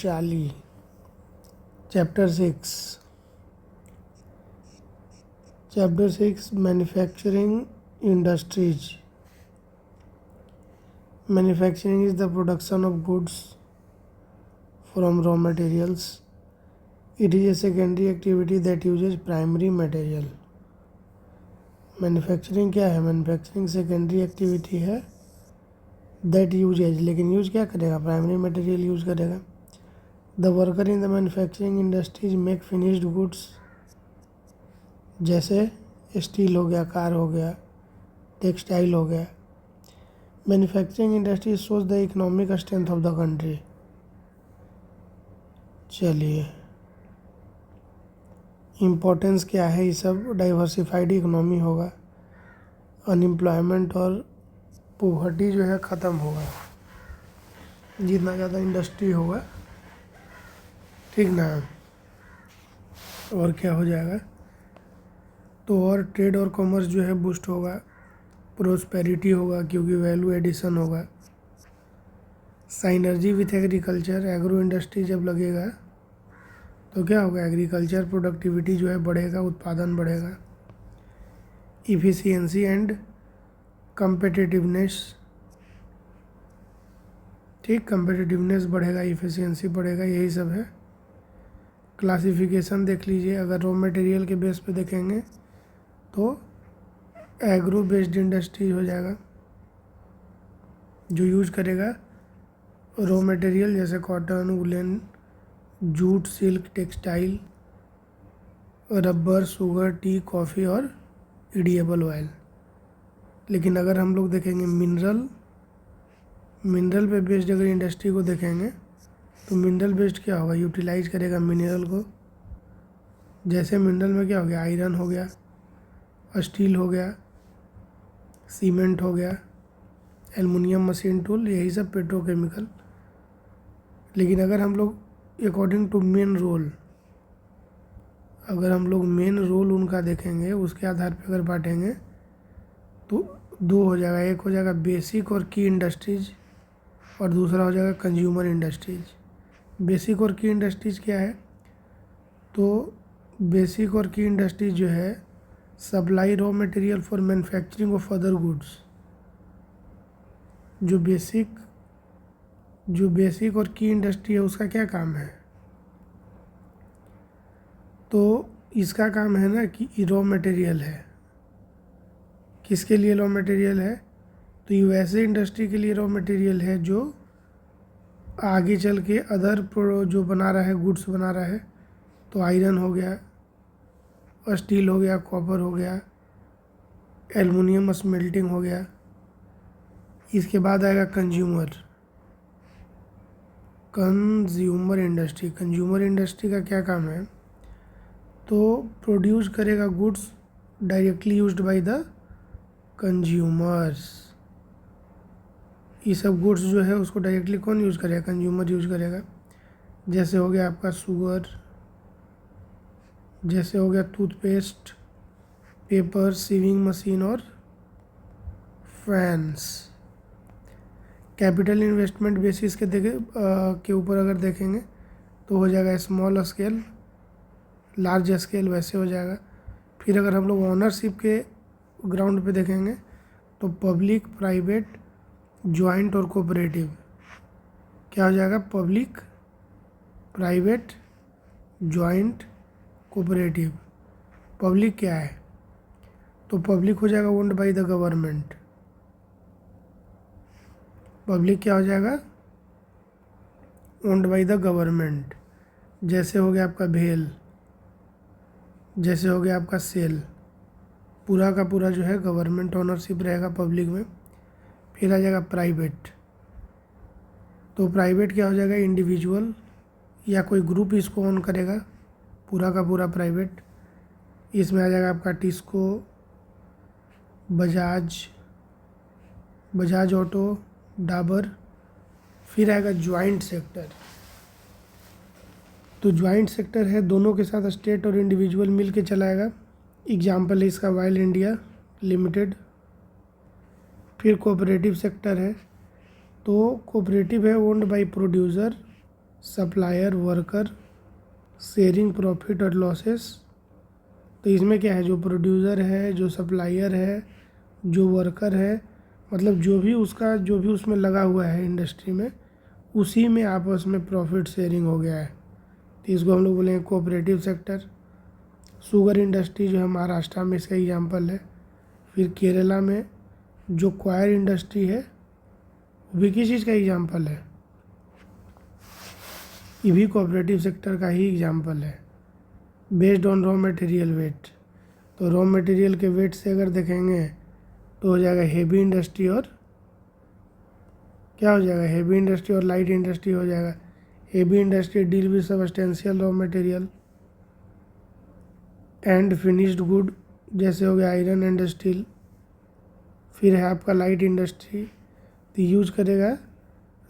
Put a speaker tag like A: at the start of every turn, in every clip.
A: चाली chapter 6 manufacturing industries. Manufacturing is the production of goods from raw materials. It is a secondary activity that uses primary material. Manufacturing क्या है? Manufacturing secondary activity है that usage, लेकिन use क्या करेगा? Primary material use करेगा। The worker in the manufacturing industries make finished goods, जैसे steel हो गया, कार हो गया, टेक्सटाइल हो गया। Manufacturing industry shows the economic strength of the country. चलिए, इम्पोर्टेंस क्या है? ये सब डाइवर्सिफाइड इकोनॉमी होगा, अनएम्प्लॉयमेंट और पोवर्टी जो है ख़त्म होगा जितना ज़्यादा इंडस्ट्री होगा, ठीक ना। और क्या हो जाएगा? तो और ट्रेड और कॉमर्स जो है बूस्ट होगा, प्रोस्पेरिटी होगा क्योंकि वैल्यू एडिशन होगा। Synergy with agriculture, agro industry जब लगेगा तो क्या होगा? एग्रीकल्चर प्रोडक्टिविटी जो है बढ़ेगा, उत्पादन बढ़ेगा। इफ़िशियंसी एंड कम्पिटिटिवनेस, ठीक, कम्पिटिटिवनेस बढ़ेगा, इफ़िशियंसी बढ़ेगा, यही सब है। क्लासिफिकेशन देख लीजिए, अगर रॉ मटेरियल के बेस पे देखेंगे तो एग्रो बेस्ड इंडस्ट्री हो जाएगा जो यूज करेगा रॉ मटेरियल जैसे cotton, woollen, jute, silk, textile, rubber, sugar, T, coffee और इडिएबल ऑयल। लेकिन अगर हम लोग देखेंगे मिनरल पे बेस्ड अगर इंडस्ट्री को देखेंगे तो मिनरल बेस्ड क्या होगा? यूटिलाइज करेगा मिनरल को। जैसे मिनरल में क्या हो गया? आयरन हो गया, स्टील हो गया, सीमेंट हो गया, एल्युमिनियम, मशीन टूल, यही सब पेट्रोकेमिकल। लेकिन अगर हम लोग अकॉर्डिंग टू मेन रोल, अगर हम लोग मेन रोल उनका देखेंगे, उसके आधार पर अगर बांटेंगे तो दो हो जाएगा। एक हो जाएगा बेसिक और की इंडस्ट्रीज और दूसरा हो जाएगा कंज्यूमर इंडस्ट्रीज। बेसिक और की इंडस्ट्रीज क्या है? तो बेसिक और की इंडस्ट्रीज जो है supply raw material for manufacturing of other goods. जो बेसिक और की इंडस्ट्री है उसका क्या काम है? तो इसका काम है ना कि रॉ मटेरियल है। किसके लिए रॉ मटेरियल है? तो ये वैसे इंडस्ट्री के लिए रॉ मटेरियल है जो आगे चल के अदर जो बना रहा है, गुड्स बना रहा है। तो आयरन हो गया, स्टील हो गया, कॉपर हो गया, एल्युमिनियम स्मेल्टिंग हो गया। इसके बाद आएगा कंज्यूमर इंडस्ट्री। कंज्यूमर इंडस्ट्री का क्या काम है? तो प्रोड्यूस करेगा goods directly used by the consumers. ये सब गुड्स जो है उसको डायरेक्टली कौन यूज़ करेगा? कंज्यूमर यूज़ करेगा। जैसे हो गया आपका शुगर, जैसे हो गया टूथपेस्ट, पेपर, सीविंग मशीन और फैंस। कैपिटल इन्वेस्टमेंट बेसिस के ऊपर अगर देखेंगे तो हो जाएगा स्मॉल स्केल, लार्ज स्केल, वैसे हो जाएगा। फिर अगर हम लोग ओनरशिप के ग्राउंड पे देखेंगे तो पब्लिक, प्राइवेट, जॉइंट और कोऑपरेटिव। क्या हो जाएगा? Public, private, joint, cooperative. Public क्या है? तो पब्लिक हो जाएगा owned by the government. Public क्या हो जाएगा? Owned by the government. जैसे हो गया आपका भेल, जैसे हो गया आपका सेल, पूरा का पूरा जो है गवर्नमेंट ओनरशिप रहेगा पब्लिक में। फिर आ जाएगा प्राइवेट। तो प्राइवेट क्या हो जाएगा? इंडिविजुअल या कोई ग्रुप इसको ओन करेगा, पूरा का पूरा प्राइवेट। इसमें आ जाएगा आपका टिस्को, बजाज ऑटो, डाबर। फिर आएगा ज्वाइंट सेक्टर। तो ज्वाइंट सेक्टर है, दोनों के साथ स्टेट और इंडिविजुअल मिल के चलाएगा। एग्जाम्पल है इसका वाइल इंडिया लिमिटेड। फिर कोऑपरेटिव सेक्टर है, तो कोऑपरेटिव है owned by producer supplier worker sharing profit और लॉसेस। तो इसमें क्या है, जो प्रोड्यूसर है, जो सप्लायर है, जो वर्कर है, मतलब जो भी उसमें लगा हुआ है इंडस्ट्री में, उसी में आपस में प्रॉफिट शेयरिंग हो गया है। तो इसको हम लोग बोलेंगे कोऑपरेटिव सेक्टर। शुगर इंडस्ट्री जो है महाराष्ट्र में इसका एग्जाम्पल है। फिर केरला में जो क्वायर इंडस्ट्री है वो भी किस चीज़ का एग्जाम्पल है, ये भी कोऑपरेटिव सेक्टर का ही एग्जाम्पल है। Based on raw material weight, तो रॉ मटेरियल के वेट से अगर देखेंगे तो हो जाएगा हेवी इंडस्ट्री और क्या हो जाएगा, हेवी इंडस्ट्री और लाइट इंडस्ट्री हो जाएगा। Heavy industry deal with substantial raw material and finished good, जैसे हो गया आयरन एंड स्टील। फिर है आपका लाइट इंडस्ट्री, तो यूज करेगा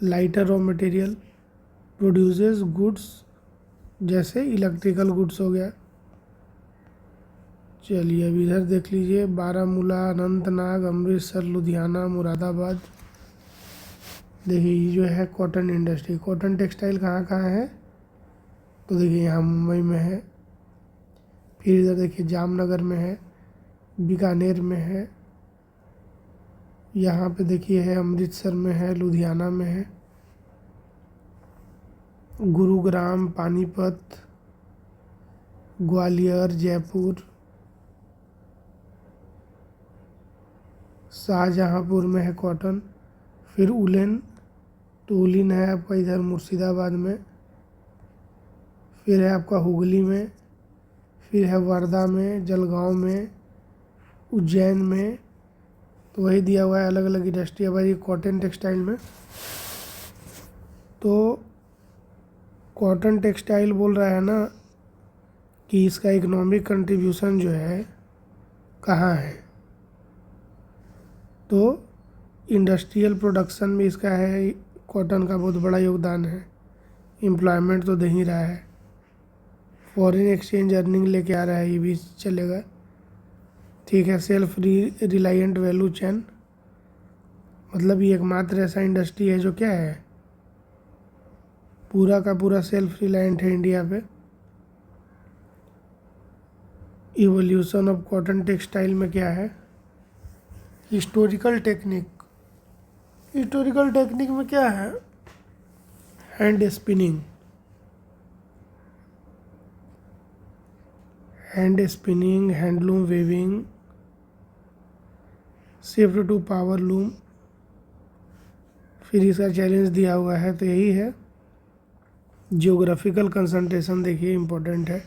A: lighter raw material, produces goods जैसे इलेक्ट्रिकल गुड्स हो गया। चलिए अब इधर देख लीजिए, बारामूला, अनंतनाग, अमृतसर, लुधियाना, मुरादाबाद। देखिए ये जो है कॉटन इंडस्ट्री, कॉटन टेक्सटाइल कहाँ कहाँ है, तो देखिए यहाँ मुंबई में है। फिर इधर देखिए जामनगर में है, बीकानेर में है, यहाँ पे देखिए है अमृतसर में है, लुधियाना में है, गुरुग्राम, पानीपत, ग्वालियर, जयपुर, शाहजहाँपुर में है कॉटन। फिर उलेन, तो उलिन है आपका इधर मुर्शिदाबाद में। फिर है आपका हुगली में, फिर है वर्धा में, जलगांव में, उज्जैन में। तो वही दिया हुआ है अलग अलग इंडस्ट्री। अब ये कॉटन टेक्सटाइल में, तो कॉटन टेक्सटाइल बोल रहा है ना कि इसका इकोनॉमिक कंट्रीब्यूशन जो है कहाँ है, तो इंडस्ट्रियल प्रोडक्शन में इसका है, कॉटन का बहुत बड़ा योगदान है। एम्प्लॉयमेंट तो दे ही रहा है, फॉरेन एक्सचेंज अर्निंग लेके आ रहा है, ये भी चलेगा। ठीक है, सेल्फ रिलायंट वैल्यू चेन, मतलब ये एकमात्र ऐसा इंडस्ट्री है जो क्या है, पूरा का पूरा सेल्फ रिलायंट है इंडिया पे। इवोल्यूशन ऑफ कॉटन टेक्सटाइल में क्या है, हिस्टोरिकल टेक्निक। हिस्टोरिकल टेक्निक में क्या है, hand spinning, handloom weaving, shift to power loom. फिर इसका चैलेंज दिया हुआ है, तो यही है जियोग्राफिकल कंसंट्रेशन, देखिए इम्पोर्टेंट है।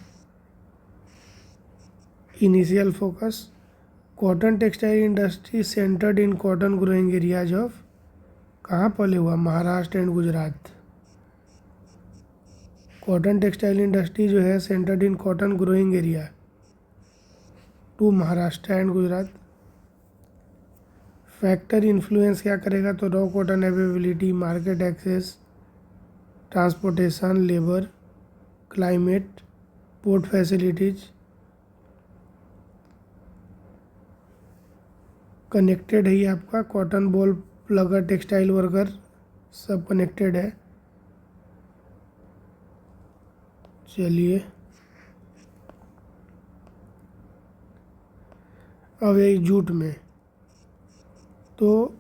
A: Initial focus, cotton textile industry centred in cotton growing areas of, कहाँ पले हुआ, Maharashtra and Gujarat. Cotton textile industry जो है centred in cotton growing area to Maharashtra and Gujarat. Factor influence क्या करेगा, तो raw cotton availability, market access, transportation, labour, climate, port facilities. Connected है ये आपका, cotton ball plugger, textile worker, सब कनेक्टेड है। चलिए अब एक जूट में, तो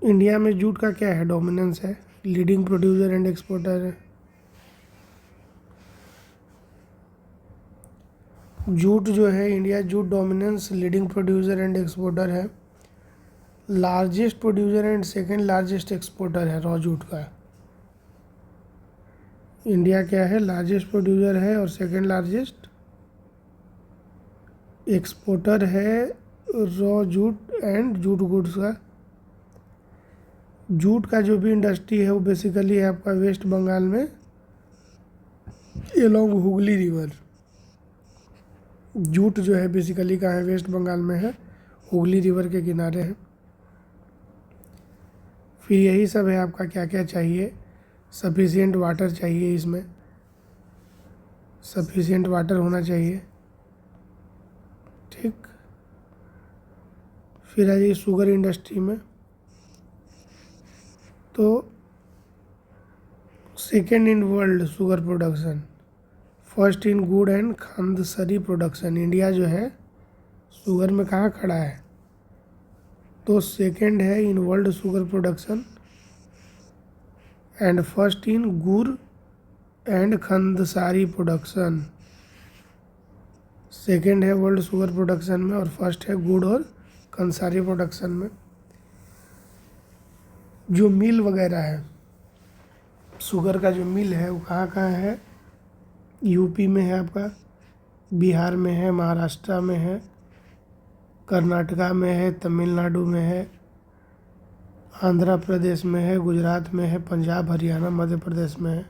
A: इंडिया में जूट का क्या है, डोमिनेंस है, लीडिंग प्रोड्यूसर एंड एक्सपोर्टर है। जूट जो है, India jute dominance, leading producer and exporter है, largest producer and second largest exporter है रॉ जूट का। इंडिया क्या है, लार्जेस्ट प्रोड्यूसर है और सेकेंड लार्जेस्ट एक्सपोर्टर है raw jute and jute goods का। जूट का जो भी इंडस्ट्री है वो बेसिकली है आपका वेस्ट बंगाल में, एलोंग हुगली रिवर। जूट जो है बेसिकली कहाँ है, वेस्ट बंगाल में है, हुगली रिवर के किनारे है। फिर यही सब है आपका, क्या क्या चाहिए, सफिशिएंट वाटर चाहिए, इसमें सफिशिएंट वाटर होना चाहिए। ठीक, फिर आ जाइए शुगर इंडस्ट्री में, तो second in world sugar production, first in गुड़ एंड खांडसारी प्रोडक्शन। इंडिया जो है शुगर में कहाँ खड़ा है? तो सेकेंड है in world sugar production and first in गुड़ एंड खांडसारी प्रोडक्शन। सेकेंड है वर्ल्ड शुगर प्रोडक्शन में और फर्स्ट है गुड़ और खांडसारी प्रोडक्शन में। जो मिल वगैरह है शुगर का, जो मिल है वो कहाँ कहाँ है? यूपी में है आपका, बिहार में है, महाराष्ट्र में है, कर्नाटका में है, तमिलनाडु में है, आंध्र प्रदेश में है, गुजरात में है, पंजाब, हरियाणा, मध्य प्रदेश में है।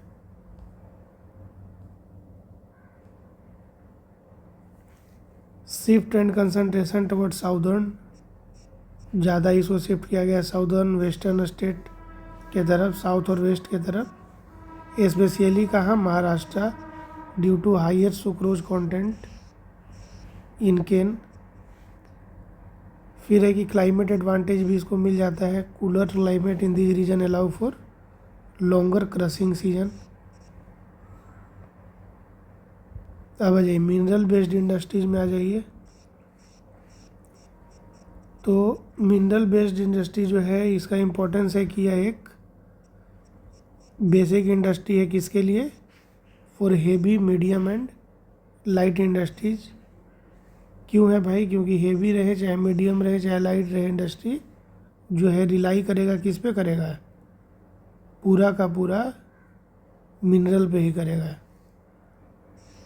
A: Shift and concentration toward southern, ज़्यादा इसको शिफ्ट किया गया साउदर्न वेस्टर्न स्टेट के तरफ, साउथ और वेस्ट के तरफ, स्पेशली कहाँ? Maharashtra, due to higher sucrose content in cane. फिर है कि क्लाइमेट एडवांटेज भी इसको मिल जाता है, cooler climate in this region allow for longer crushing season. अब आ जाइए मिनरल बेस्ड इंडस्ट्रीज में आ जाइए। तो मिनरल बेस्ड इंडस्ट्री जो है इसका इम्पोर्टेंस है कि यह एक बेसिक इंडस्ट्री है। किसके लिए? For heavy, medium and light industries. क्यों है भाई? क्योंकि हेवी रहे चाहे मीडियम रहे चाहे लाइट रहे, इंडस्ट्री जो है रिलाई करेगा किस पे करेगा? पूरा का पूरा मिनरल पे ही करेगा।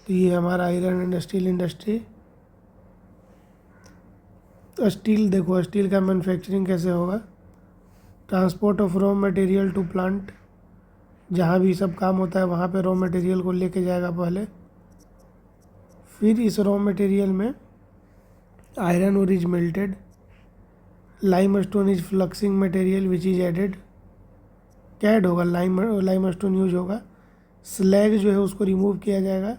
A: तो ये हमारा iron and steel industry. Steel देखो, स्टील का मैन्युफैक्चरिंग कैसे होगा? Transport of raw material to plant, जहाँ भी सब काम होता है वहाँ पे रॉ मटेरियल को लेके जाएगा पहले। फिर इस रॉ मटेरियल में iron ore is melted, limestone is fluxing material which is added. क्या ऐड होगा? लाइम स्टोन यूज होगा। स्लैग जो है उसको रिमूव किया जाएगा।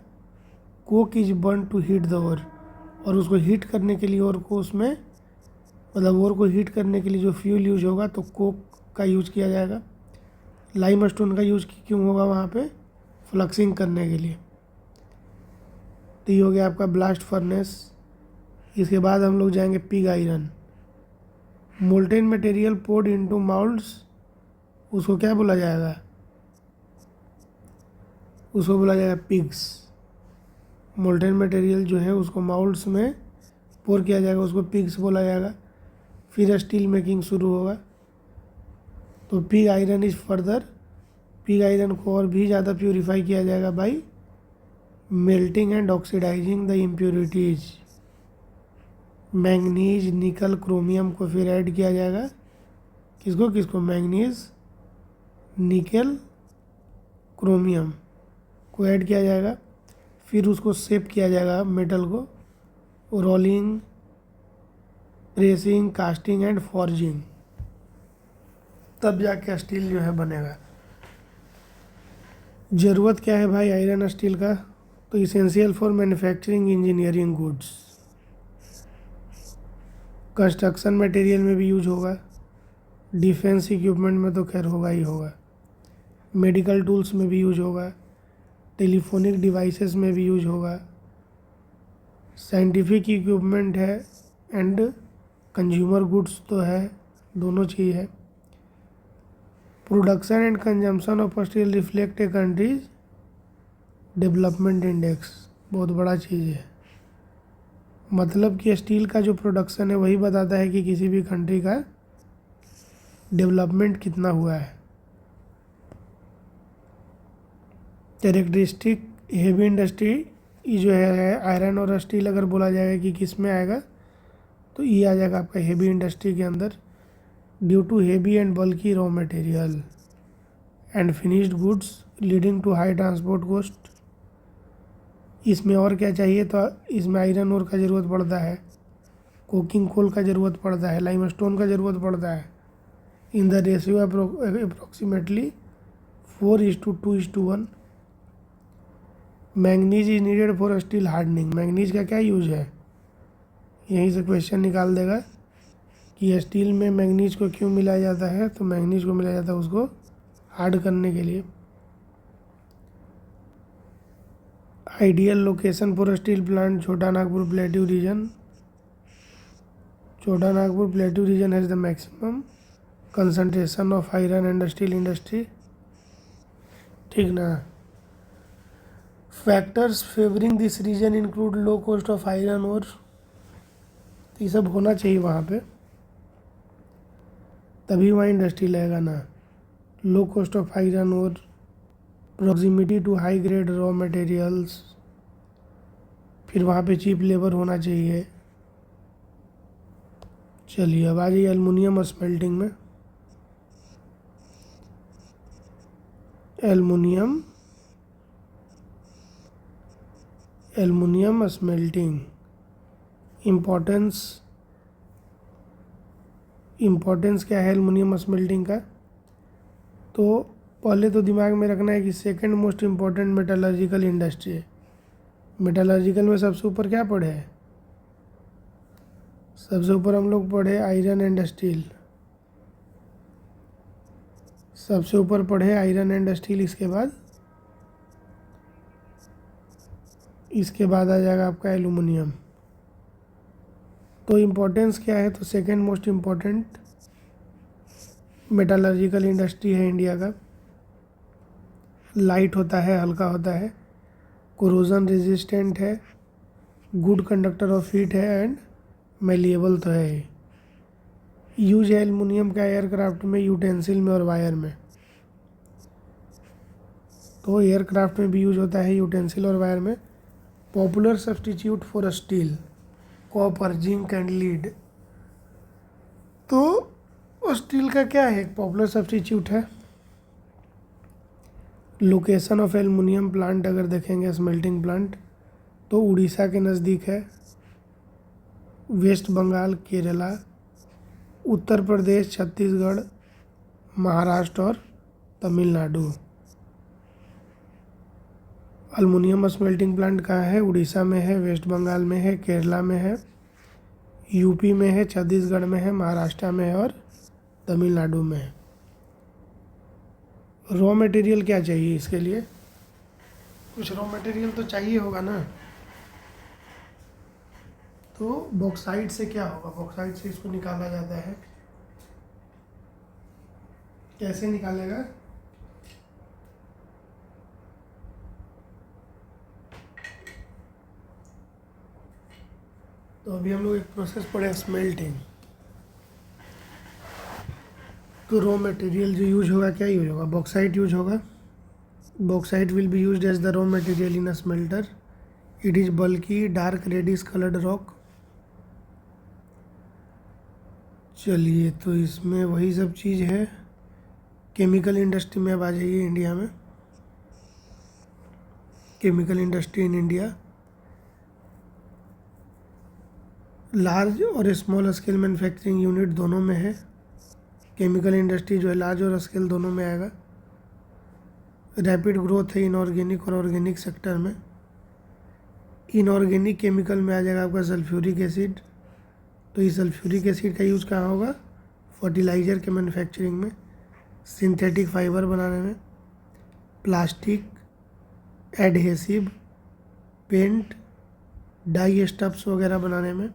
A: Coke is burn to heat the ore, और उसको हीट करने के लिए ओर को उसमें मतलब ओर को हीट करने के लिए जो फ्यूल यूज होगा तो कोक का यूज किया जाएगा। लाइम स्टोन का यूज क्यों होगा वहाँ पे? फ्लक्सिंग करने के लिए। तो ये हो गया आपका ब्लास्ट फर्नेस। इसके बाद हम लोग जाएंगे pig iron. Molten material poured into moulds, उसको क्या बोला जाएगा? उसको बोला जाएगा पिग्स। मोल्टेन मटेरियल जो है उसको माउल्ड्स में पोर किया जाएगा, उसको पिग्स बोला जाएगा। फिर स्टील मेकिंग शुरू होगा। तो pig iron is further, pig iron को और भी ज़्यादा प्योरीफाई किया जाएगा by melting and oxidising the impurities. Manganese, nickel, chromium को फिर ऐड किया जाएगा। किसको किसको? मैंगनीज, निकल, क्रोमियम को ऐड किया जाएगा। फिर उसको शेप किया जाएगा मेटल को, rolling, pressing, casting and forging, तब जाके स्टील जो है बनेगा। ज़रूरत क्या है भाई आयरन स्टील का? तो essential for manufacturing engineering goods, construction material में भी यूज होगा, डिफेंस इक्विपमेंट में तो खैर होगा ही होगा, मेडिकल टूल्स में भी यूज होगा, टेलीफोनिक डिवाइसेस में भी यूज होगा, साइंटिफिक इक्विपमेंट है एंड कंज्यूमर गुड्स तो है, दोनों चीज़ है। Production and consumption of steel reflect A countries development index, बहुत बड़ा चीज़ है। मतलब कि स्टील का जो प्रोडक्शन है वही बताता है कि किसी भी कंट्री का डेवलपमेंट कितना हुआ है। कैरेक्टरिस्टिक हेवी इंडस्ट्री ये जो है आयरन और स्टील अगर बोला जाएगा कि किस में आएगा तो ये आ जाएगा आपका हेवी इंडस्ट्री के अंदर। Due to heavy and bulky raw material and finished goods leading to high transport cost. इसमें और क्या चाहिए? तो इसमें आयरन ओर का ज़रूरत पड़ता है, कोकिंग कोल का ज़रूरत पड़ता है, लाइमस्टोन का ज़रूरत पड़ता है इन the ratio approximately 4:2:1। Manganese is needed for steel hardening. Manganese का क्या यूज है? यहीं से क्वेश्चन निकाल देगा कि स्टील में मैंगनीज को क्यों मिलाया जाता है। तो मैंगनीज को मिलाया जाता है उसको हार्ड करने के लिए। Ideal location for steel plant Chhota Nagpur plateau region. Chhota Nagpur plateau region has the maximum concentration of iron and steel industry. ठीक ना। Factors favouring this region include low cost of iron ore, तो ये सब होना चाहिए वहाँ पे, तभी वहाँ इंडस्ट्री लगेगा ना। लो कॉस्ट ऑफ आयरन और proximity to high grade raw materials, फिर वहाँ पे चीप लेबर होना चाहिए। चलिए अब आ जाइए एल्युमिनियम स्मेल्टिंग में। एल्युमिनियम स्मेल्टिंग इम्पोर्टेंस क्या है एल्युमिनियम स्मेल्टिंग का? तो पहले तो दिमाग में रखना है कि second most important metallurgical industry है। मेटलर्जिकल में सबसे ऊपर क्या पढ़े है? सबसे ऊपर हम लोग पढ़े आयरन एंड स्टील। सबसे ऊपर पढ़े आयरन एंड स्टील, इसके बाद आ जाएगा आपका एल्युमिनियम। तो इम्पोर्टेंस क्या है? तो second most important metallurgical industry है इंडिया का। लाइट होता है, हल्का होता है, कोरोजन रेजिस्टेंट है, गुड कंडक्टर ऑफ हीट है एंड मेलिएबल तो है। यूज है एल्युमिनियम का एयरक्राफ्ट में, यूटेंसिल में और वायर में। तो एयरक्राफ्ट में भी यूज होता है यूटेंसिल और वायर में। Popular substitute for steel copper zinc and lead. तो स्टील का क्या है? पॉपुलर सब्सटीट्यूट है। लोकेशन ऑफ एल्युमिनियम प्लांट अगर देखेंगे स्मेल्टिंग प्लांट तो उड़ीसा के नज़दीक है, वेस्ट बंगाल, केरला, उत्तर प्रदेश, छत्तीसगढ़, महाराष्ट्र और तमिलनाडु। एल्युमिनियम स्मेल्टिंग प्लांट कहाँ है? उड़ीसा में है, वेस्ट बंगाल में है, केरला में है, यूपी में है, छत्तीसगढ़ में है, महाराष्ट्र में है और तमिलनाडु में है। रॉ मटेरियल क्या चाहिए इसके लिए? कुछ रॉ मटेरियल तो चाहिए होगा ना। तो बॉक्साइट से क्या होगा? बॉक्साइट से इसको निकाला जाता है। कैसे निकालेगा? तो अभी हम लोग एक प्रोसेस पढ़े स्मेल्टिंग। तो रॉ मटेरियल जो यूज होगा, क्या यूज होगा? बॉक्साइट यूज होगा। Bauxite will be used as the raw material in a smelter. It is bulky dark reddish coloured rock. चलिए, तो इसमें वही सब चीज़ है। केमिकल इंडस्ट्री में अब आ जाइए इंडिया में। Chemical industry in India large और स्मॉल स्केल मैन्युफैक्चरिंग यूनिट दोनों में है। केमिकल इंडस्ट्री जो है लार्ज और स्केल दोनों में आएगा। रैपिड ग्रोथ है इनऑर्गेनिक और ऑर्गेनिक सेक्टर में। इनऑर्गेनिक केमिकल में आ जाएगा आपका सल्फ्यूरिक एसिड। तो ये सल्फ्यूरिक एसिड का यूज़ कहाँ होगा? फर्टिलाइज़र के मैन्युफैक्चरिंग में, सिंथेटिक फाइबर बनाने में, plastic, adhesive, paint, dyestuffs वगैरह बनाने में।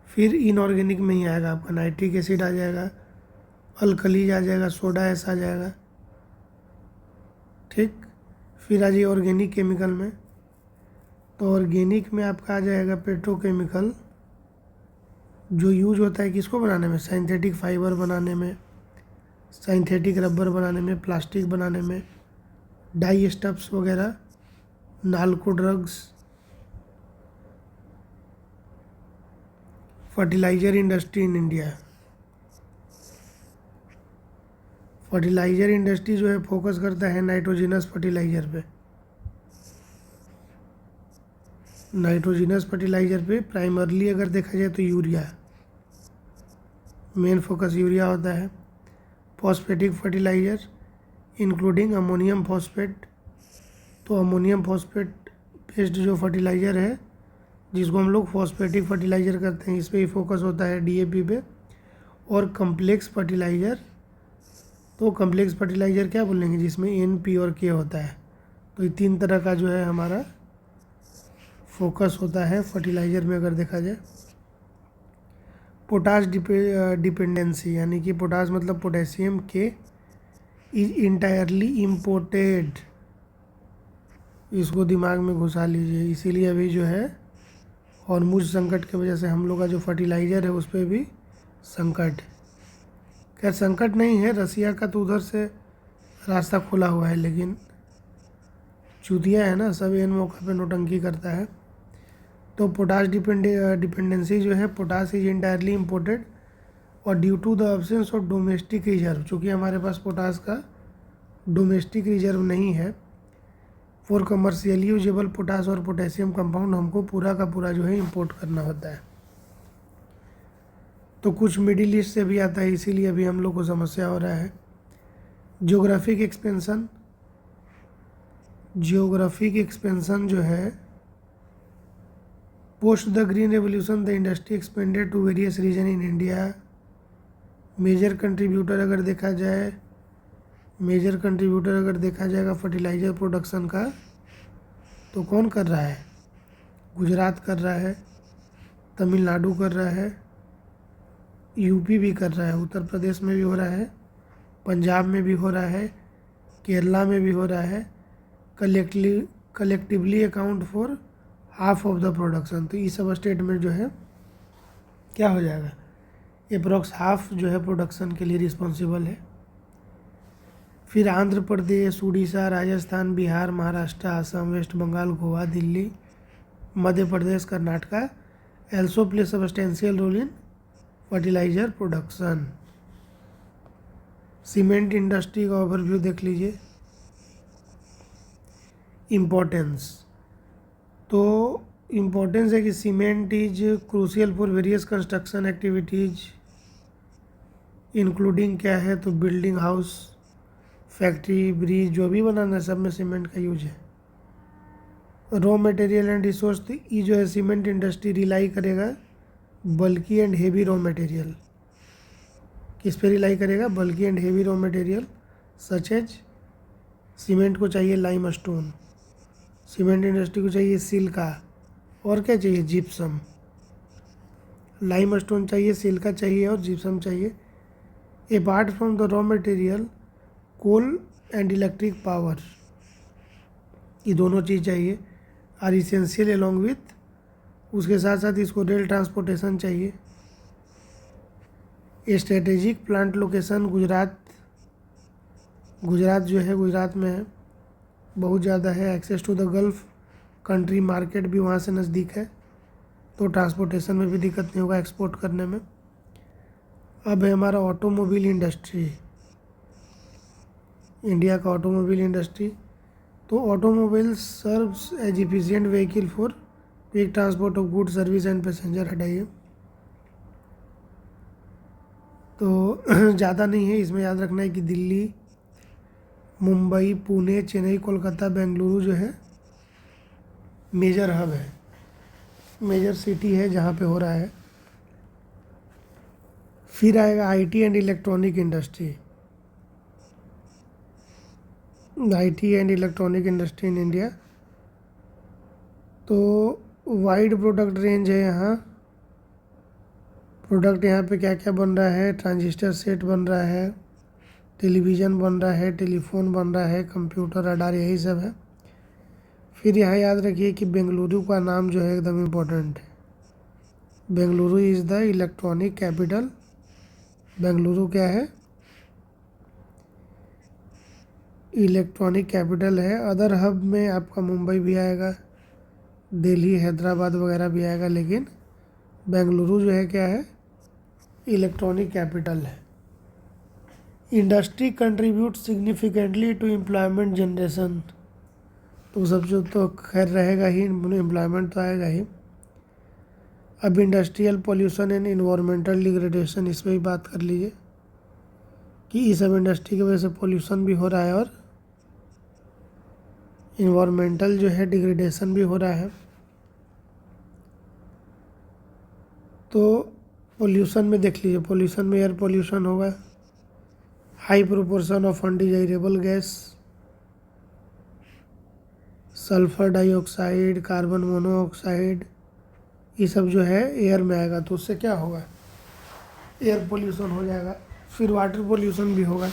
A: फिर इनऑर्गेनिक में ही आएगा आपका नाइट्रिक एसिड आ जाएगा, अल्कलीज आ जाएगा, सोडा ऐस आ जाएगा। ठीक। फिर आ जाइए ऑर्गेनिक केमिकल में। तो ऑर्गेनिक में आपका आ जाएगा पेट्रोकेमिकल, जो यूज होता है किसको बनाने में? सिंथेटिक फाइबर बनाने में, सिंथेटिक रबर बनाने में, प्लास्टिक बनाने में, डाई स्टफ्स वगैरह, NALCO drugs. Fertiliser industry in India. Fertiliser industry जो है फोकस करता है नाइट्रोजिनस फर्टिलाइज़र पे। नाइट्रोजिनस फर्टिलाइज़र पे प्राइमरली अगर देखा जाए तो यूरिया, मेन फोकस यूरिया होता है। Phosphatic fertiliser including ammonium phosphate. तो अमोनियम फॉस्फेट बेस्ड जो फर्टिलाइज़र है, जिसको हम लोग फॉस्फेटिक फर्टिलाइज़र करते हैं, इस पर ही फोकस होता है, डीएपी पे। और कम्प्लेक्स फर्टिलाइज़र, तो कम्प्लेक्स फर्टिलाइज़र क्या बोलेंगे? जिसमें एन, पी और के होता है। तो ये 3 तरह का जो है हमारा फोकस होता है फर्टिलाइज़र में अगर देखा जाए। पोटाश डिपेंडेंसी, यानी कि पोटाश मतलब पोटेशियम के इज इंटायरली इम्पोर्टेड, इसको दिमाग में घुसा लीजिए। इसीलिए अभी जो है हॉर्मुज संकट की वजह से हम लोग का जो फर्टिलाइज़र है उस पर भी संकट। खैर संकट नहीं है, रसिया का तो उधर से रास्ता खुला हुआ है, लेकिन चूतिया है ना, सब इन मौका पे नोटंकी करता है। तो पोटाश डिपेंडेंसी जो है, पोटाश इज इंटायरली इम्पोर्टेड और due to the absence of domestic reserve, चूँकि हमारे पास पोटाश का डोमेस्टिक रिजर्व नहीं है, फॉर कमर्शियली यूजेबल पोटाश और पोटेशियम कंपाउंड हमको पूरा का पूरा जो है इंपोर्ट करना होता है। तो कुछ मिडिल ईस्ट से भी आता है, इसीलिए अभी हम लोग को समस्या हो रहा है। जियोग्राफिक एक्सपेंशन जो है, post the green revolution the industry expanded to various region in India. Major contributor अगर देखा जाएगा फर्टिलाइज़र प्रोडक्शन का, तो कौन कर रहा है? गुजरात कर रहा है, तमिलनाडु कर रहा है, यूपी भी कर रहा है, उत्तर प्रदेश में भी हो रहा है, पंजाब में भी हो रहा है, केरला में भी हो रहा है। Collectively account for half of the production. तो ये सब स्टेट में जो है क्या हो जाएगा, अप्रॉक्स हाफ जो है प्रोडक्शन के लिए रिस्पॉन्सिबल है। फिर Andhra Pradesh, Orissa, Rajasthan, Bihar, Maharashtra, Assam, West Bengal, Goa, Delhi, Madhya Pradesh, Karnataka also play substantial role in fertiliser production. Cement industry का ओवरव्यू देख लीजिए। इम्पोर्टेंस, तो इम्पोर्टेंस है कि cement is crucial for various construction activities including क्या है, तो बिल्डिंग, हाउस, फैक्ट्री, ब्रिज, जो भी बनाना है सब में सीमेंट का यूज है। रॉ मटेरियल एंड रिसोर्स, तो ये जो है सीमेंट इंडस्ट्री रिलाई करेगा bulky and heavy raw material. किस पे रिलाई करेगा? Bulky and heavy raw material such as, cement को चाहिए लाइम स्टोन, सीमेंट इंडस्ट्री को चाहिए सिलिका, और क्या चाहिए? जिप्सम। लाइम स्टोन चाहिए, सिलिका चाहिए और जिप्सम चाहिए। Apart from the raw material, coal and electric power, ये दोनों चीज़ चाहिए, आर इसेंशियल अलॉन्ग विथ, उसके साथ साथ इसको रेल ट्रांसपोर्टेशन चाहिए। स्ट्रेटेजिक प्लांट लोकेशन, गुजरात जो है, गुजरात में है, बहुत ज़्यादा है। Access to the gulf country market भी वहाँ से नज़दीक है, तो ट्रांसपोर्टेशन में भी दिक्कत नहीं होगा एक्सपोर्ट करने में। अब है हमारा ऑटोमोबाइल इंडस्ट्री, इंडिया का ऑटोमोबाइल इंडस्ट्री। तो automobile serves as efficient vehicle for quick transport of good service and passenger, हटाइए। तो ज़्यादा नहीं है, इसमें याद रखना है कि दिल्ली, मुंबई, पुणे, चेन्नई, कोलकाता, बेंगलुरु जो है मेजर हब है, मेजर सिटी है जहाँ पे हो रहा है। फिर आएगा IT and electronic industry, IT and electronic industry in India. तो वाइड प्रोडक्ट रेंज है यहाँ। प्रोडक्ट यहाँ पे क्या क्या बन रहा है? ट्रांजिस्टर सेट बन रहा है, टेलीविज़न बन रहा है, टेलीफोन बन रहा है, कंप्यूटर, रडार, यही सब है। फिर यहाँ याद रखिए कि बेंगलुरु का नाम जो है एकदम इम्पोर्टेंट है। Bengaluru is the electronic capital. Bengaluru क्या है? इलेक्ट्रॉनिक कैपिटल है। अदर हब में आपका मुंबई भी आएगा, दिल्ली, हैदराबाद वगैरह भी आएगा, लेकिन बेंगलुरु जो है क्या है? इलेक्ट्रॉनिक कैपिटल है। Industry contribute significantly to employment generation, तो सब जो तो खैर रहेगा ही, एम्प्लॉयमेंट तो आएगा ही। अब industrial pollution and environmental degradation, इस पर भी बात कर लीजिए कि इस सब इंडस्ट्री की वजह से पोल्यूशन भी हो रहा है और इन्वायरमेंटल जो है डिग्रेडेशन भी हो रहा है। तो पोल्यूशन में देख लीजिए, पोल्यूशन में एयर पोल्यूशन होगा, high proportion of undesirable gas, sulphur dioxide, carbon monoxide, ये सब जो है एयर में आएगा, तो उससे क्या होगा, एयर पोल्यूशन हो जाएगा। फिर वाटर पोल्यूशन भी होगा।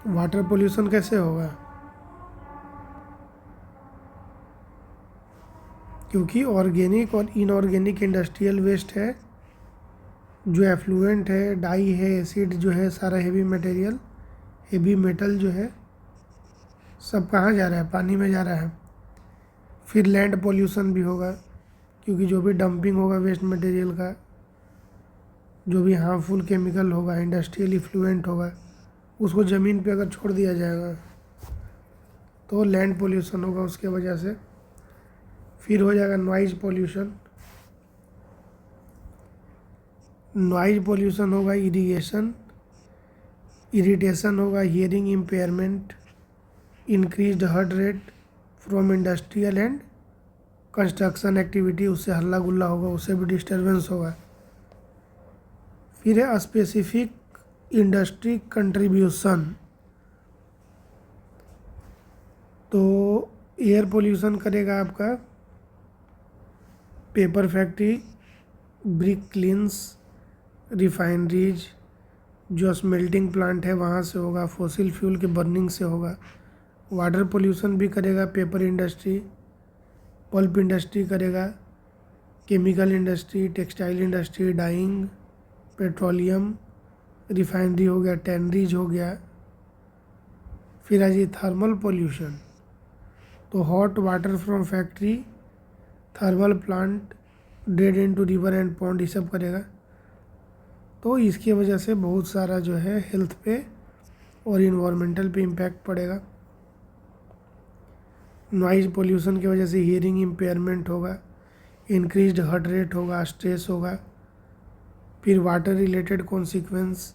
A: वाटर पोल्यूशन कैसे होगा, क्योंकि ऑर्गेनिक और इनऑर्गेनिक इंडस्ट्रियल वेस्ट है, जो एफ्लुएंट है, डाई है, एसिड जो है, सारा हेवी मटेरियल, हेवी मेटल जो है, सब कहाँ जा रहा है, पानी में जा रहा है। फिर लैंड पोल्यूशन भी होगा, क्योंकि जो भी डंपिंग होगा वेस्ट मटेरियल का, जो भी हार्मफुल केमिकल होगा, इंडस्ट्रियल इफ्लुएंट होगा, उसको ज़मीन पे अगर छोड़ दिया जाएगा तो लैंड पोल्यूशन होगा उसके वजह से। फिर हो जाएगा नॉइज़ पोल्यूशन। नॉइज़ पोल्यूशन होगा इरिटेशन होगा, hearing impairment, increased heart rate from industrial and construction activity, उससे हल्ला गुल्ला होगा, उससे भी डिस्टर्बेंस होगा। फिर है स्पेसिफिक इंडस्ट्री कंट्रीब्यूशन। तो एयर पोल्यूशन करेगा आपका paper factory, brick kilns, refineries, जो स्मेल्टिंग प्लांट है वहाँ से होगा, फॉसिल फ्यूल के बर्निंग से होगा। वाटर पोल्यूशन भी करेगा पेपर इंडस्ट्री, पल्प इंडस्ट्री करेगा, chemical industry, textile industry, dyeing, petroleum, refinery हो गया, टैनरीज हो गया। फिर आ जाइए थर्मल पोल्यूशन। तो hot water from factory, thermal plant, dead into river and pond, ये सब करेगा। तो इसकी वजह से बहुत सारा जो है हेल्थ पे और इन्वायरमेंटल पे इम्पैक्ट पड़ेगा। नॉइज़ पोल्यूशन की वजह से हियरिंग इम्पेयरमेंट होगा, इंक्रीज्ड हार्ट रेट होगा, स्ट्रेस होगा। फिर water related consequence,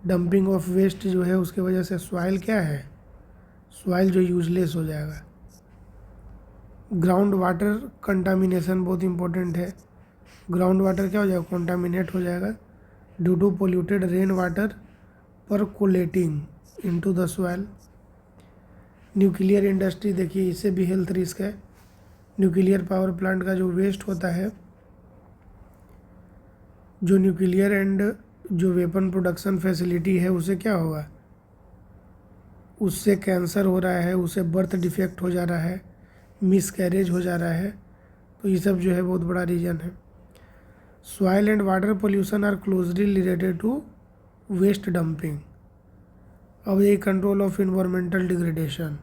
A: dumping of waste जो है उसके वजह से सॉइल क्या है, सॉइल जो यूजलेस हो जाएगा। ग्राउंड वाटर कंटामिनेशन बहुत इंपॉर्टेंट है। ग्राउंड वाटर क्या हो जाएगा, कंटामिनेट हो जाएगा due to polluted rain water percolating into the soil. Nuclear industry देखिए, इससे भी हेल्थ रिस्क है। न्यूक्लियर पावर प्लांट का जो वेस्ट होता है, जो न्यूक्लियर एंड जो वेपन प्रोडक्शन फैसिलिटी है, उससे क्या होगा, उससे कैंसर हो रहा है, उससे बर्थ डिफेक्ट हो जा रहा है, मिसकैरेज हो जा रहा है। तो ये सब जो है बहुत बड़ा रीज़न है। Soil and water pollution are closely related to waste dumping. अब ये control of environmental degradation,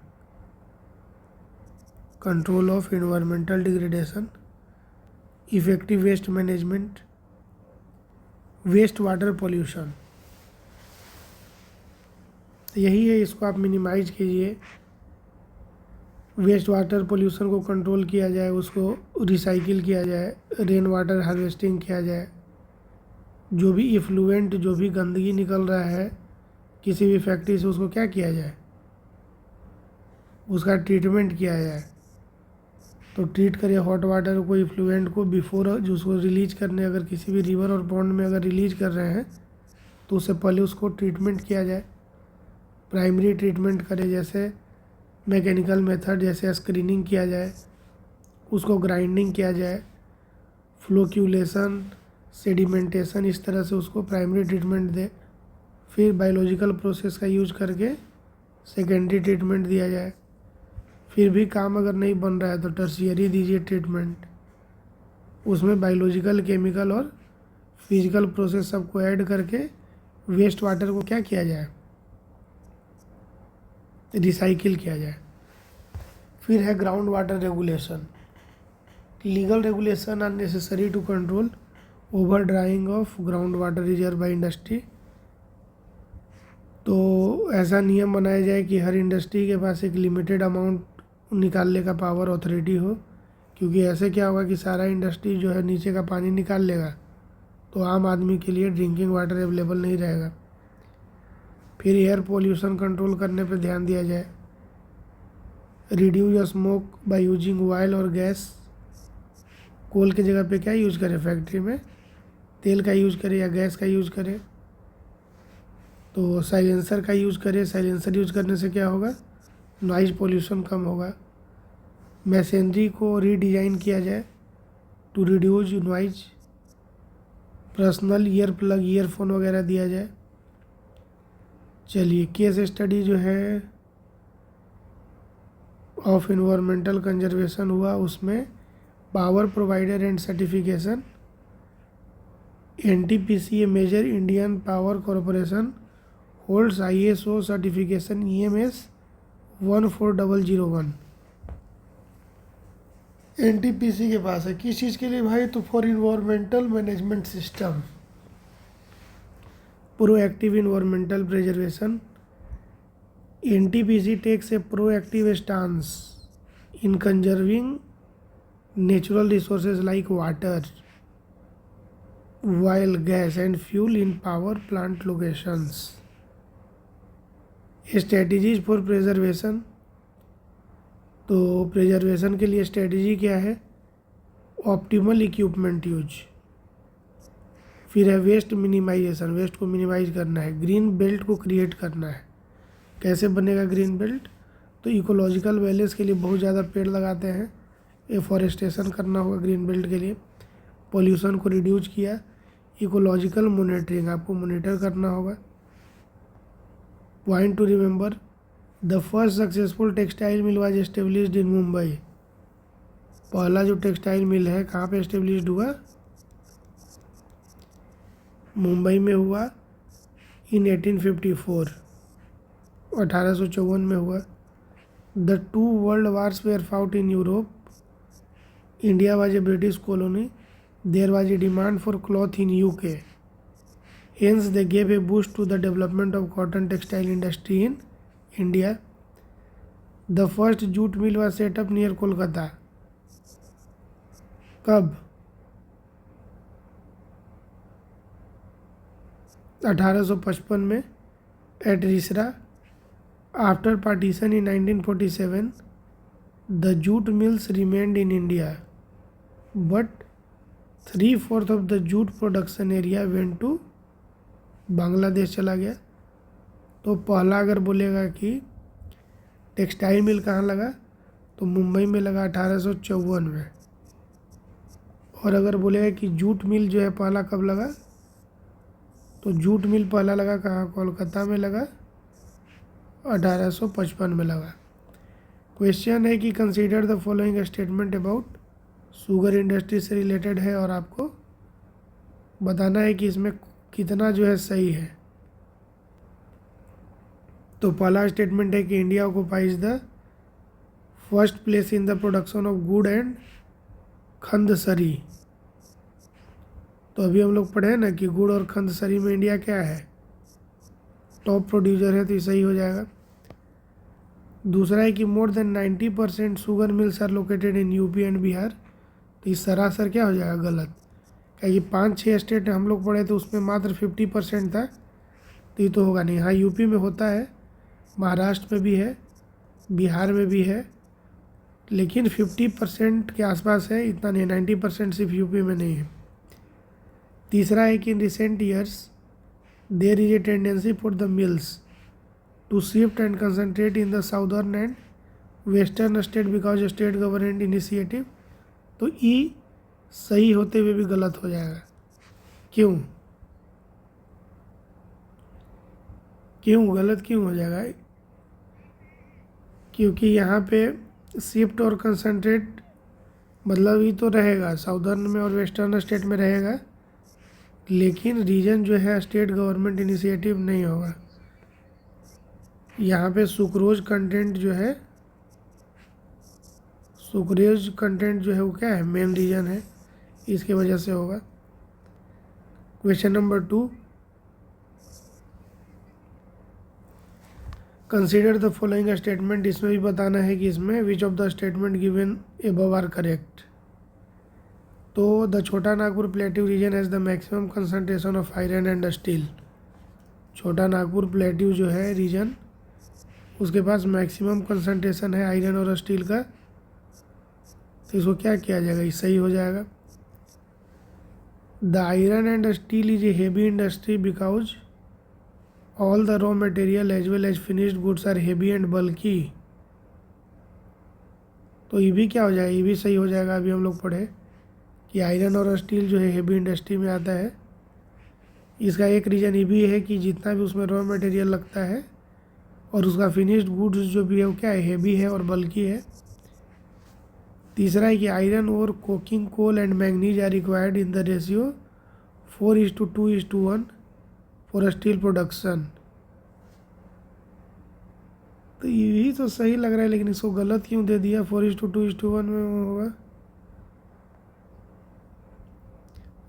A: control of environmental degradation, effective waste management, waste water pollution, यही है, इसको आप मिनिमाइज कीजिए। वेस्ट वाटर पोल्यूशन को कंट्रोल किया जाए, उसको रिसाइकिल किया जाए, रेन वाटर हार्वेस्टिंग किया जाए, जो भी इफ्लुएंट, जो भी गंदगी निकल रहा है किसी भी फैक्ट्री से, उसको क्या किया जाए, उसका ट्रीटमेंट किया जाए। तो ट्रीट करिए हॉट वाटर को, इफ्लुएंट को, बिफोर जो उसको रिलीज करने, अगर किसी भी रिवर और पॉन्ड में अगर रिलीज कर रहे हैं तो उससे पहले उसको ट्रीटमेंट किया जाए। प्राइमरी ट्रीटमेंट करें, जैसे मैकेनिकल मेथड, जैसे स्क्रीनिंग किया जाए, उसको ग्राइंडिंग किया जाए, फ्लोक्यूलेशन, सेडिमेंटेशन, इस तरह से उसको प्राइमरी ट्रीटमेंट दे। फिर बायोलॉजिकल प्रोसेस का यूज करके सेकेंडरी ट्रीटमेंट दिया जाए। फिर भी काम अगर नहीं बन रहा है तो टर्शियरी दीजिए ट्रीटमेंट, उसमें बायोलॉजिकल, केमिकल और फिजिकल प्रोसेस सबको ऐड करके वेस्ट वाटर को क्या किया जाए, रिसाइकिल किया जाए। फिर है ground water regulation. Legal regulation are necessary to control over drawing of ground water reserve by industry. तो ऐसा नियम बनाया जाए कि हर इंडस्ट्री के पास एक लिमिटेड अमाउंट निकालने का पावर अथॉरिटी हो, क्योंकि ऐसे क्या होगा कि सारा इंडस्ट्री जो है नीचे का पानी निकाल लेगा तो आम आदमी के लिए ड्रिंकिंग वाटर अवेलेबल नहीं रहेगा। फिर एयर पोल्यूशन कंट्रोल करने पर ध्यान दिया जाए। Reduce smoke by using oil और गैस। कोल की जगह पे क्या यूज़ करें फैक्ट्री में, तेल का यूज़ करें या गैस का यूज़ करें। तो साइलेंसर का यूज़ करें। साइलेंसर यूज़ करने से क्या होगा, नॉइज़ पोल्यूशन कम होगा। मशीनरी को रीडिज़ाइन किया जाए to reduce noise. Personal ear plug, earphone वगैरह दिया जाए। चलिए, केस स्टडी जो है ऑफ इन्वायरमेंटल कंजर्वेशन हुआ, उसमें power provider and certification. NTPC, a major Indian power corporation, holds ISO certification EMS 14001। NTPC के पास है किस चीज़ के लिए भाई, तो for environmental management system, proactive environmental preservation. NTPC takes a proactive stance in conserving natural resources like water, oil, gas and fuel in power plant locations. Strategies for preservation, तो preservation के लिए स्ट्रेटजी क्या है, optimal equipment use. फिर है waste minimisation, waste को minimise करना है। ग्रीन बेल्ट को क्रिएट करना है। कैसे बनेगा ग्रीन बेल्ट, तो इकोलॉजिकल बैलेंस के लिए बहुत ज़्यादा पेड़ लगाते हैं, एफॉरेस्टेशन करना होगा ग्रीन बेल्ट के लिए। पॉल्यूशन को रिड्यूस किया। इकोलॉजिकल मॉनिटरिंग, आपको मॉनिटर करना होगा। Point two remember, the first successful textile mill was established in Mumbai. पहला जो टेक्सटाइल मिल है कहाँ पे एस्टेब्लिश्ड हुआ, मुंबई में हुआ इन 1854, 1854 में हुआ। The 2 world wars were fought in Europe. India was a British colony. There was a demand for cloth in UK, hence they gave a boost to the development of cotton textile industry in India. The first jute mill was set up near Kolkata. कब, 1855 में at Risra. After partition in 1947, the jute mills remained in India, but 3/4 of the jute production area went to Bangladesh चला गया। तो पहला अगर बोलेगा कि textile mill कहाँ लगा, तो मुंबई में लगा 1854 में। और अगर बोलेगा कि जूट मिल जो है पहला कब लगा, तो जूट मिल पहला लगा कहाँ, कोलकाता में लगा, 1855 में लगा। क्वेश्चन है कि consider the following statement about, sugar industry से रिलेटेड है और आपको बताना है कि इसमें कितना जो है सही है। तो पहला स्टेटमेंट है कि India occupies the first place in the production of गुड़ एंड खंदसरी। तो अभी हम लोग पढ़े हैं ना कि गुड़ और खंदसरी में इंडिया क्या है, टॉप प्रोड्यूसर है, तो ये सही हो जाएगा। दूसरा है कि more than 90% sugar mills are located in UP and Bihar. तो ये सरासर क्या हो जाएगा, गलत। क्या ये 5-6 स्टेट हम लोग पढ़े तो उसमें मात्र 50% था, तो ये तो होगा नहीं। हाँ, UP में होता है, महाराष्ट्र में भी है, बिहार में भी है, लेकिन 50% के आसपास है, इतना नहीं। 90% सिर्फ UP में नहीं है। तीसरा है कि in recent years there is a tendency for the mills to shift and concentrate in the southern and western state because state government initiative. तो ई सही होते हुए भी गलत हो जाएगा। क्यों गलत क्यों हो जाएगा, क्योंकि यहाँ पे शिफ्ट और कंसंट्रेट मतलब ये तो रहेगा, साउदर्न में और वेस्टर्न स्टेट में रहेगा, लेकिन रीजन जो है स्टेट गवर्नमेंट इनिशिएटिव नहीं होगा। यहाँ पे सुक्रोज कंटेंट जो है, सुक्रोज कंटेंट जो है वो क्या है, मेन रीजन है, इसके वजह से होगा। Question number 2, consider the following statement. इसमें भी बताना है कि इसमें which of the statement given above are correct. तो the Chota Nagpur plateau region has the maximum concentration of iron and steel. Chota Nagpur plateau जो है रीजन, उसके पास मैक्सिमम कंसंट्रेशन है आयरन और स्टील का, तो इसको क्या किया जाएगा, ये सही हो जाएगा। The iron and steel is a heavy industry because all the raw material as well as finished goods are heavy and bulky. तो ये भी क्या हो जाएगा, ये भी सही हो जाएगा। अभी हम लोग पढ़े कि आयरन और स्टील जो है हेवी इंडस्ट्री में आता है। इसका एक रीज़न ये भी है कि जितना भी उसमें रॉ मटेरियल लगता है और उसका फिनिश्ड गुड्स जो भी है वो क्या है, हेवी है और बल्कि है। तीसरा है कि आयरन और coking coal and manganese are required in the ratio 4:2:1 for steel production. तो यही तो सही लग रहा है, लेकिन इसको गलत क्यों दे दिया, 4:2:1 में होगा।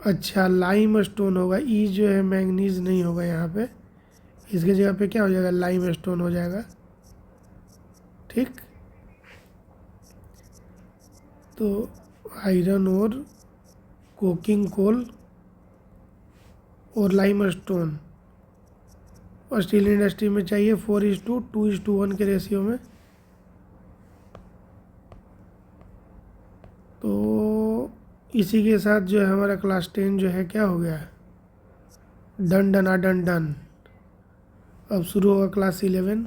A: अच्छा, लाइम स्टोन होगा, ई जो है मैंगनीज नहीं होगा यहाँ पे, इसके जगह पे क्या हो जाएगा, लाइम स्टोन हो जाएगा। ठीक, तो आयरन और कोकिंग कोल और लाइम स्टोन और स्टील इंडस्ट्री में चाहिए 4:2:1 के रेशियो में। तो इसी के साथ जो है हमारा क्लास 10 जो है क्या हो गया, डन डन डन डन। अब शुरू होगा क्लास 11।